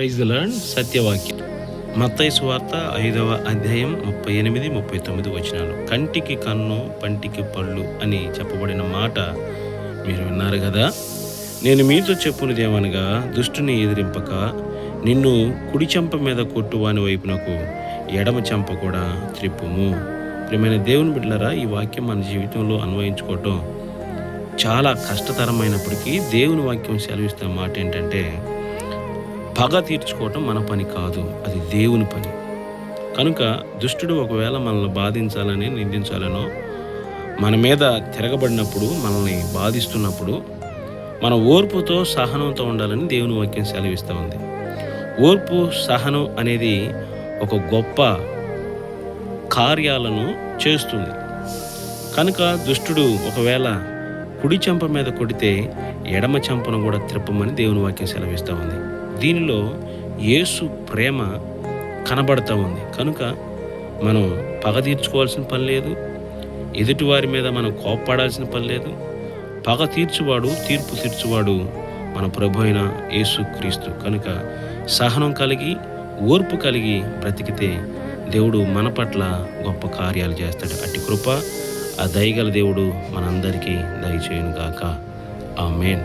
Praise the lord. సత్యవాక్యం మత్తయి సువార్త 5వ అధ్యాయం 38, 39 వచనాలు. కంటికి కన్ను, పంటికి పళ్ళు అని చెప్పబడిన మాట మీరు విన్నారు కదా. నేను మీతో చెప్పునిదేమనగా, దుష్టుని ఎదిరింపక నిన్ను కుడి చెంప మీద కొట్టువాని వైపునకు ఎడమ చెంప కూడా త్రిప్పుము. ప్రియమైన దేవుని బిడ్డలారా, ఈ వాక్యం మన జీవితంలో అన్వయించుకోవటం చాలా కష్టతరమైనప్పటికీ దేవుని వాక్యం సెలవిస్తున్న మాట ఏంటంటే, పగ తీర్చుకోవటం మన పని కాదు, అది దేవుని పని. కనుక దుష్టుడు ఒకవేళ మనల్ని బాధించాలని, నిందించాలనో, మన మీద తిరగబడినప్పుడు, మనల్ని బాధిస్తున్నప్పుడు మన ఓర్పుతో, సహనంతో ఉండాలని దేవుని వాక్యం సెలవిస్తూ ఉంది. ఓర్పు, సహనం అనేది ఒక గొప్ప కార్యాలను చేస్తుంది. కనుక దుష్టుడు ఒకవేళ కుడి చెంప మీద కొడితే ఎడమ చెంపను కూడా త్రిప్పమని దేవుని వాక్యం సెలవిస్తూ ఉంది. దీనిలో యేసు ప్రేమ కనబడతా ఉంది. కనుక మనం పగ తీర్చుకోవాల్సిన పని లేదు, ఎదుటివారి మీద మనం కోప్పడాల్సిన పని లేదు. పగ తీర్చువాడు, తీర్పు తీర్చువాడు మన ప్రభు అయిన యేసుక్రీస్తు. కనుక సహనం కలిగి, ఓర్పు కలిగి బ్రతికితే దేవుడు మన పట్ల గొప్ప కార్యాలు చేస్తాడు. అట్టి కృప, ఆ దయగల దేవుడు మనందరికీ దయచేయును గాక. ఆమేన్.